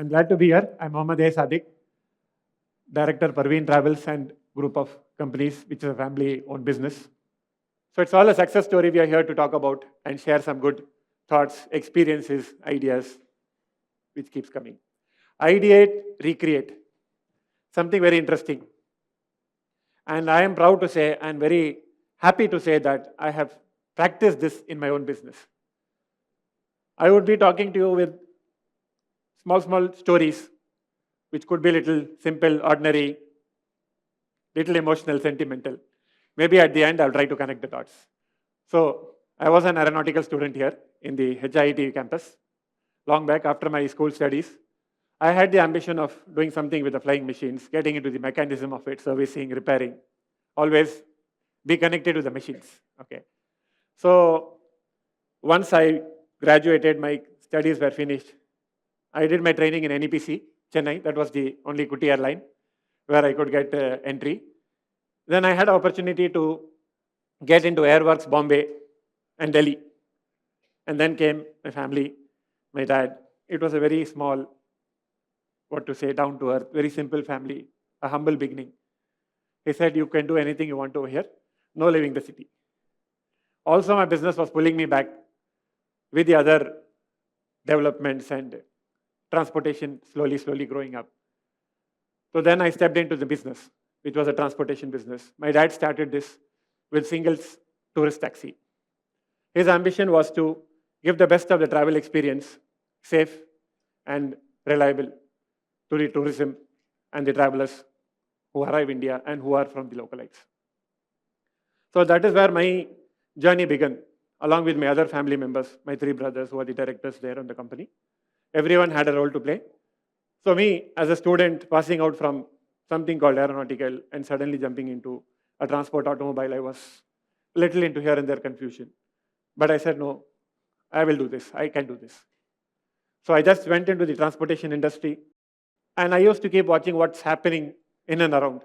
I'm glad to be here. I'm Mohammad Sadiq, Director Parveen Travels and Group of Companies, which is a family-owned business. So it's all a success story we are here to talk about and share some good thoughts, experiences, ideas, which keeps coming. Ideate, recreate. Something very interesting. And I am proud to say and very happy to say that I have practiced this in my own business. I would be talking to you with small stories, which could be little simple, ordinary, little emotional, sentimental. Maybe at the end, I'll try to connect the dots. So I was an aeronautical student here in the HIT campus. Long back after my school studies, I had the ambition of doing something with the flying machines, getting into the mechanism of it, servicing, repairing, always be connected to the machines. Okay. So once I graduated, my studies were finished. I did my training in NEPC, Chennai. That was the only Kuti airline where I could get entry. Then I had an opportunity to get into Airworks Bombay and Delhi. And then came my family, my dad. It was a very small, down to earth, very simple family, a humble beginning. He said, you can do anything you want over here, no leaving the city. Also, my business was pulling me back with the other developments and transportation slowly growing up. So then I stepped into the business, which was a transportation business. My dad started this with singles tourist taxi. His ambition was to give the best of the travel experience, safe and reliable, to the tourism and the travelers who arrive in India and who are from the localites. So that is where my journey began, along with my other family members, my 3 brothers who are the directors there in the company. Everyone had a role to play. So me, as a student, passing out from something called aeronautical and suddenly jumping into a transport automobile, I was little into here and there confusion. But I said, no, I will do this. I can do this. So I just went into the transportation industry. And I used to keep watching what's happening in and around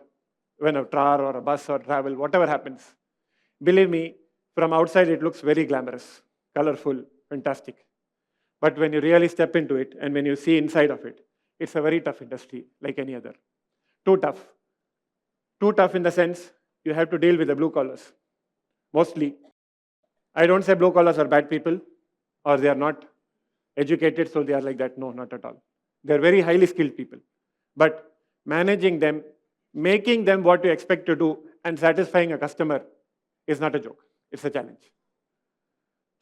when a car or a bus or travel, whatever happens. Believe me, from outside it looks very glamorous, colorful, fantastic. But when you really step into it and when you see inside of it, it's a very tough industry like any other. Too tough. Too tough in the sense you have to deal with the blue collars. Mostly. I don't say blue collars are bad people or they are not educated, so they are like that. No, not at all. They're very highly skilled people. But managing them, making them what you expect to do and satisfying a customer is not a joke. It's a challenge.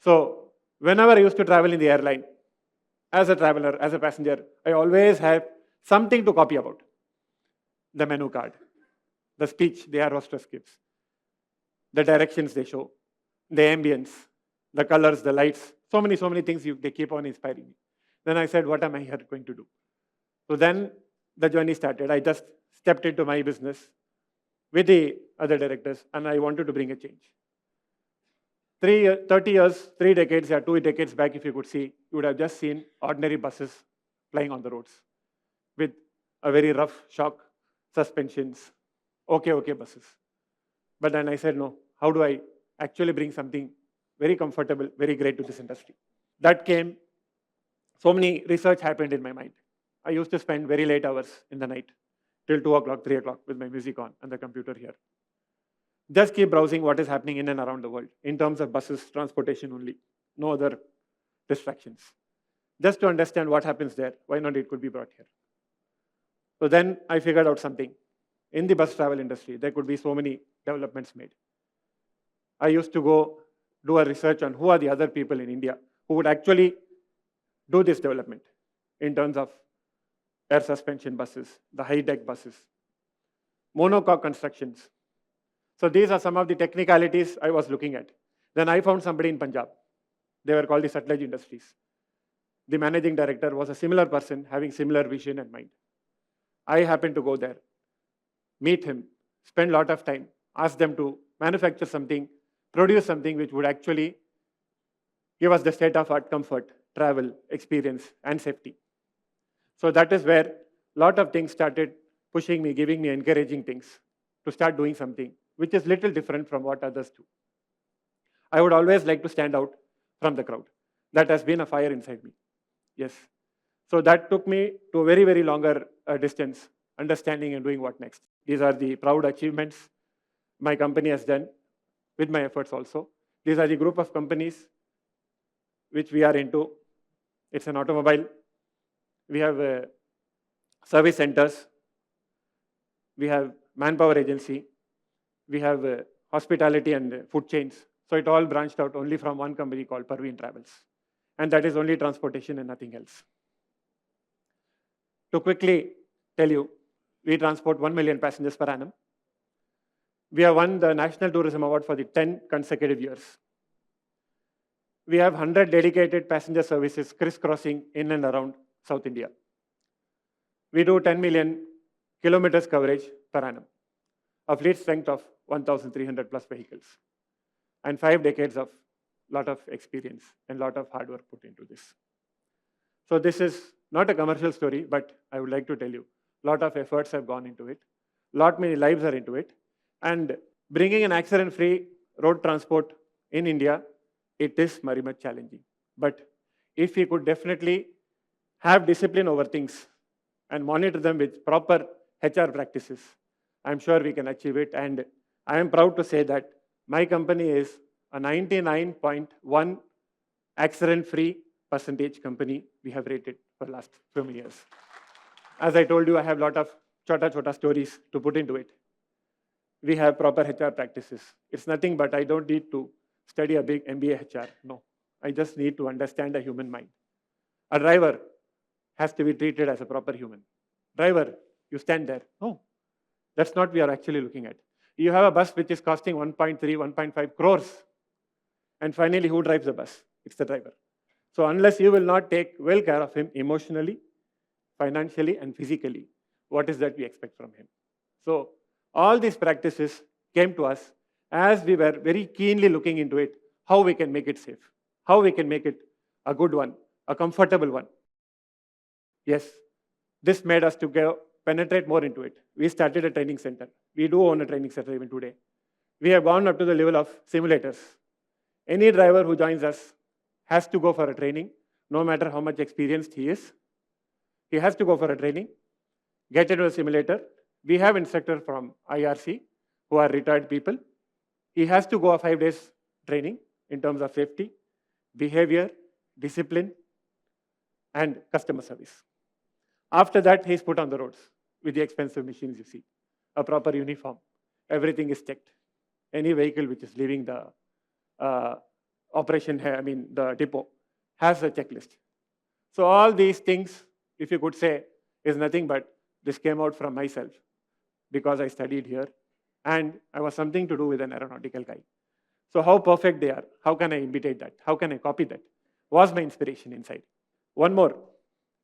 So whenever I used to travel in the airline, as a traveler, as a passenger, I always have something to copy about. The menu card, the speech the air hostess gives, the directions they show, the ambience, the colors, the lights, so many things they keep on inspiring me. Then I said, what am I here going to do? So then the journey started. I just stepped into my business with the other directors and I wanted to bring a change. 30 years, 3 decades, 2 decades back, if you could see, you would have just seen ordinary buses flying on the roads with a very rough shock, suspensions, okay buses. But then I said, no, how do I actually bring something very comfortable, very great to this industry? That came. So many research happened in my mind. I used to spend very late hours in the night, till 2 o'clock, 3 o'clock with my music on and the computer here. Just keep browsing what is happening in and around the world in terms of buses, transportation only, no other distractions. Just to understand what happens there, why not it could be brought here. So then I figured out something. In the bus travel industry, there could be so many developments made. I used to go do a research on who are the other people in India who would actually do this development in terms of air suspension buses, the high-deck buses, monocoque constructions. So these are some of the technicalities I was looking at. Then I found somebody in Punjab. They were called the Sutlej Industries. The managing director was a similar person having similar vision and mind. I happened to go there, meet him, spend a lot of time, ask them to manufacture something, produce something which would actually give us the state-of-art comfort, travel, experience, and safety. So that is where a lot of things started pushing me, giving me encouraging things to start doing something which is little different from what others do. I would always like to stand out from the crowd. That has been a fire inside me. Yes. So that took me to a very, very longer distance, understanding and doing what next. These are the proud achievements my company has done with my efforts also. These are the group of companies which we are into. It's an automobile. We have service centers. We have manpower agency. We have hospitality and food chains. So it all branched out only from one company called Parveen Travels. And that is only transportation and nothing else. To quickly tell you, we transport 1 million passengers per annum. We have won the National Tourism Award for the 10 consecutive years. We have 100 dedicated passenger services crisscrossing in and around South India. We do 10 million kilometers coverage per annum, a fleet strength of 1,300 plus vehicles, and 5 decades of lot of experience and lot of hard work put into this. So this is not a commercial story, but I would like to tell you, lot of efforts have gone into it, lot many lives are into it, and bringing an accident-free road transport in India, it is very much challenging. But if we could definitely have discipline over things and monitor them with proper HR practices, I'm sure we can achieve it. And I am proud to say that my company is a 99.1 accident-free percentage company we have rated for the last few years. As I told you, I have a lot of chota stories to put into it. We have proper HR practices. It's nothing but I don't need to study a big MBA HR. No, I just need to understand a human mind. A driver has to be treated as a proper human. Driver, you stand there. No, that's not what we are actually looking at. You have a bus which is costing 1.3, 1.5 crores. And finally, who drives the bus? It's the driver. So unless you will not take well care of him emotionally, financially, and physically, what is that we expect from him? So all these practices came to us as we were very keenly looking into it, how we can make it safe, how we can make it a good one, a comfortable one. Yes, this made us to go penetrate more into it. We started a training center. We do own a training center even today. We have gone up to the level of simulators. Any driver who joins us has to go for a training, no matter how much experienced he is. He has to go for a training, get into a simulator. We have instructors from IRC who are retired people. He has to go a 5 days training in terms of safety, behavior, discipline, and customer service. After that, he's put on the roads with the expensive machines you see, a proper uniform. Everything is checked. Any vehicle which is leaving the the depot has a checklist. So all these things, if you could say, is nothing but this came out from myself because I studied here and I was something to do with an aeronautical guy. So how perfect they are, how can I imitate that? How can I copy that? Was my inspiration inside. One more,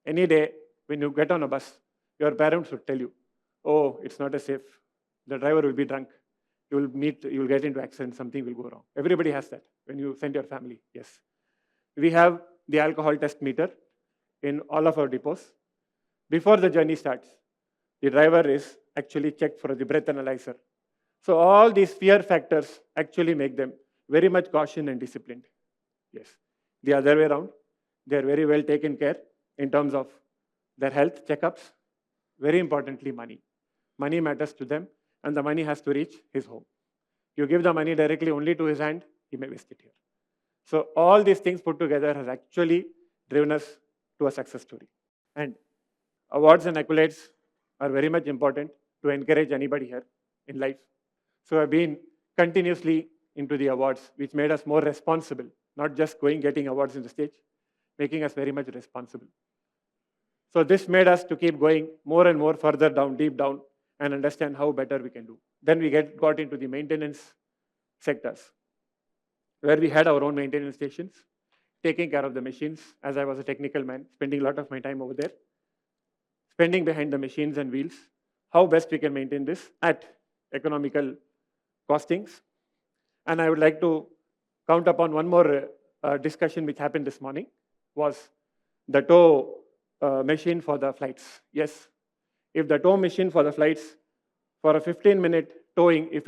any day when you get on a bus, your parents would tell you, oh, it's not as safe. The driver will be drunk. You will get into accident, something will go wrong. Everybody has that when you send your family, yes. We have the alcohol test meter in all of our depots. Before the journey starts, the driver is actually checked for the breath analyzer. So all these fear factors actually make them very much caution and disciplined. Yes. The other way around, they are very well taken care in terms of their health checkups. Very importantly, money. Money matters to them, and the money has to reach his home. You give the money directly only to his hand, he may waste it here. So all these things put together has actually driven us to a success story. And awards and accolades are very much important to encourage anybody here in life. So I've been continuously into the awards, which made us more responsible, not just getting awards in the stage, making us very much responsible. So this made us to keep going more and more further down, deep down, and understand how better we can do. Then we got into the maintenance sectors, where we had our own maintenance stations, taking care of the machines, as I was a technical man, spending a lot of my time over there, spending behind the machines and wheels, how best we can maintain this at economical costings. And I would like to count upon one more discussion which happened this morning, was the tow machine for the flights. Yes, if the tow machine for the flights, for a 15-minute towing, if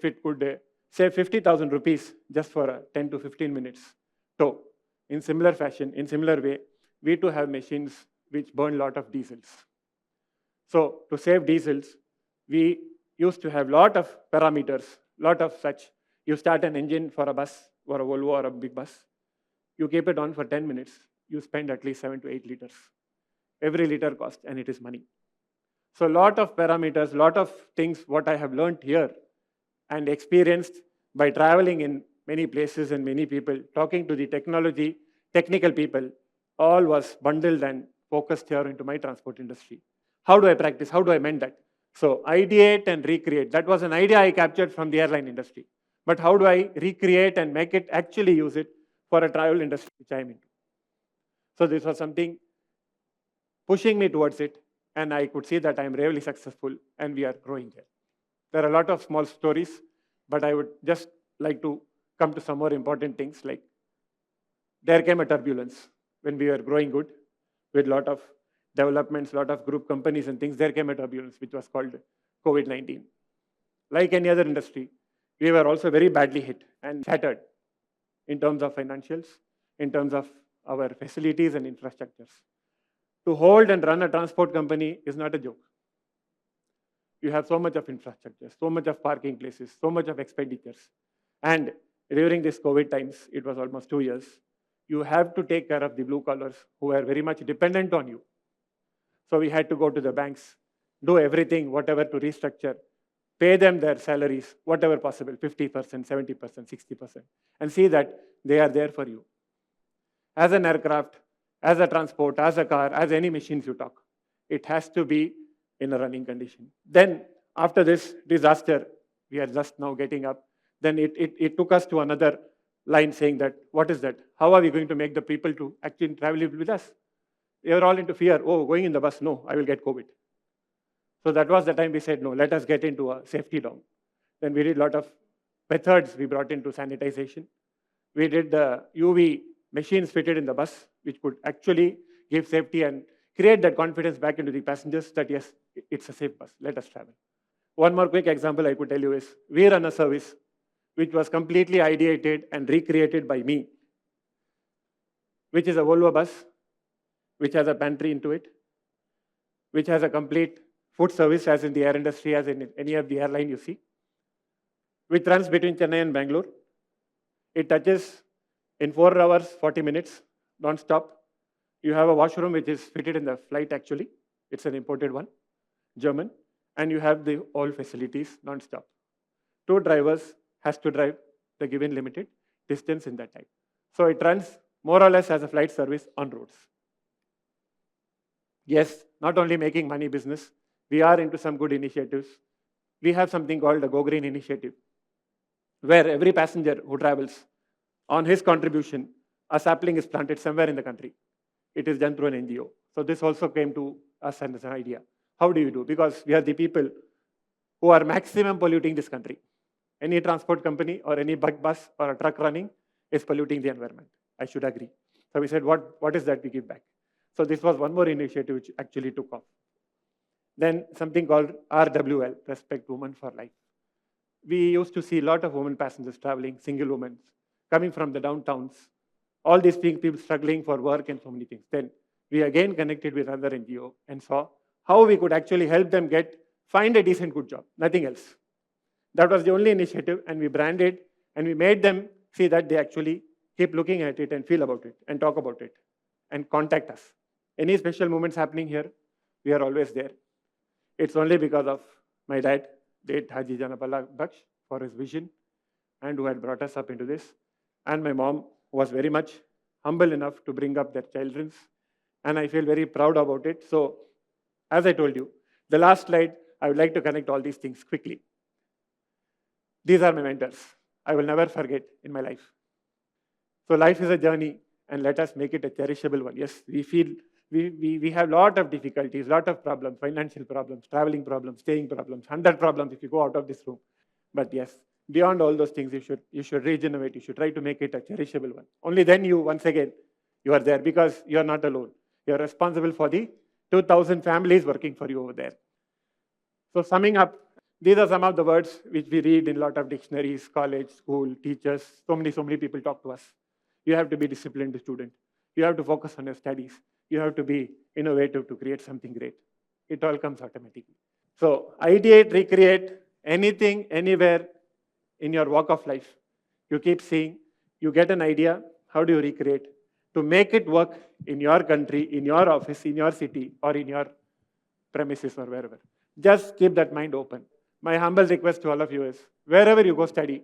it could save 50,000 rupees just for a 10 to 15 minutes tow, in similar fashion, in similar way, we too have machines which burn a lot of diesels. So to save diesels, we used to have a lot of parameters, lot of such. You start an engine for a bus or a Volvo or a big bus. You keep it on for 10 minutes. You spend at least 7 to 8 liters. Every liter cost, and it is money. So a lot of parameters, lot of things what I have learned here and experienced by traveling in many places and many people, talking to the technical people, all was bundled and focused here into my transport industry. How do I practice? How do I mend that? So ideate and recreate. That was an idea I captured from the airline industry. But how do I recreate and make it actually use it for a travel industry which I am into? So this was something pushing me towards it, and I could see that I am really successful and we are growing here. There are a lot of small stories, but I would just like to come to some more important things, like there came a turbulence when we were growing good with a lot of developments, a lot of group companies and things. There came a turbulence which was called COVID-19. Like any other industry, we were also very badly hit and shattered in terms of financials, in terms of our facilities and infrastructures. To hold and run a transport company is not a joke. You have so much of infrastructure, so much of parking places, so much of expenditures. And during this COVID times, it was almost 2 years, you have to take care of the blue collars who are very much dependent on you. So we had to go to the banks, do everything, whatever to restructure, pay them their salaries, whatever possible, 50%, 70%, 60%, and see that they are there for you. As an aircraft, as a transport, as a car, as any machines you talk, it has to be in a running condition. Then after this disaster, we are just now getting up. Then it took us to another line saying that, what is that? How are we going to make the people to actually travel with us? They were all into fear. Oh, going in the bus, no, I will get COVID. So that was the time we said, no, let us get into a safety dome. Then we did a lot of methods we brought into sanitization. We did the UV machines fitted in the bus, which could actually give safety and create that confidence back into the passengers that yes, it's a safe bus, let us travel. One more quick example I could tell you is, we run a service which was completely ideated and recreated by me, which is a Volvo bus, which has a pantry into it, which has a complete food service as in the air industry, as in any of the airline you see, which runs between Chennai and Bangalore. It touches in 4 hours, 40 minutes, non-stop. You have a washroom which is fitted in the flight actually. It's an imported one, German. And you have the all facilities non-stop. 2 drivers has to drive the given limited distance in that time. So it runs more or less as a flight service on roads. Yes, not only making money business, we are into some good initiatives. We have something called the Go Green initiative, where every passenger who travels, on his contribution, a sapling is planted somewhere in the country. It is done through an NGO. So this also came to us as an idea. How do you do? Because we are the people who are maximum polluting this country. Any transport company or any bus or a truck running is polluting the environment. I should agree. So we said, what is that we give back? So this was one more initiative which actually took off. Then something called RWL, Respect Women for Life. We used to see a lot of women passengers traveling, single women, coming from the downtowns, all these people struggling for work and so many things. Then we again connected with another NGO and saw how we could actually help them find a decent good job, nothing else. That was the only initiative, and we branded and we made them see that they actually keep looking at it and feel about it and talk about it and contact us. Any special moments happening here, we are always there. It's only because of my dad, Date Haji Janapala Baksh, for his vision and who had brought us up into this. And my mom was very much humble enough to bring up their children. And I feel very proud about it. So, as I told you, the last slide, I would like to connect all these things quickly. These are my mentors. I will never forget in my life. So life is a journey, and let us make it a cherishable one. Yes, we feel we have a lot of difficulties, lot of problems, financial problems, traveling problems, staying problems, 100 problems if you go out of this room. But yes, beyond all those things, you should regenerate. You should try to make it a cherishable one. Only then once again, you are there, because you are not alone. You are responsible for the 2,000 families working for you over there. So summing up, these are some of the words which we read in a lot of dictionaries, college, school, teachers. So many people talk to us. You have to be disciplined student. You have to focus on your studies. You have to be innovative to create something great. It all comes automatically. So ideate, recreate anything, anywhere in your walk of life. You keep seeing, you get an idea, how do you recreate? To make it work in your country, in your office, in your city, or in your premises or wherever. Just keep that mind open. My humble request to all of you is, wherever you go study,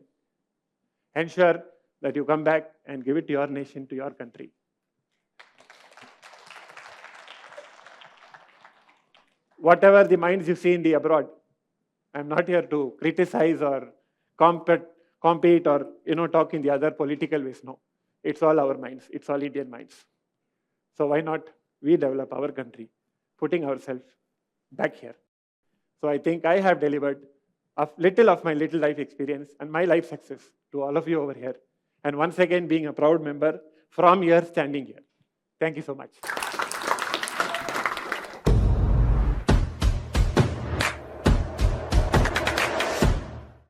ensure that you come back and give it to your nation, to your country. Whatever the minds you see in the abroad, I'm not here to criticize or compete or talk in the other political ways. No, it's all our minds. It's all Indian minds. So why not we develop our country, putting ourselves back here? So I think I have delivered a little of my little life experience and my life success to all of you over here. And once again, being a proud member from here, standing here. Thank you so much.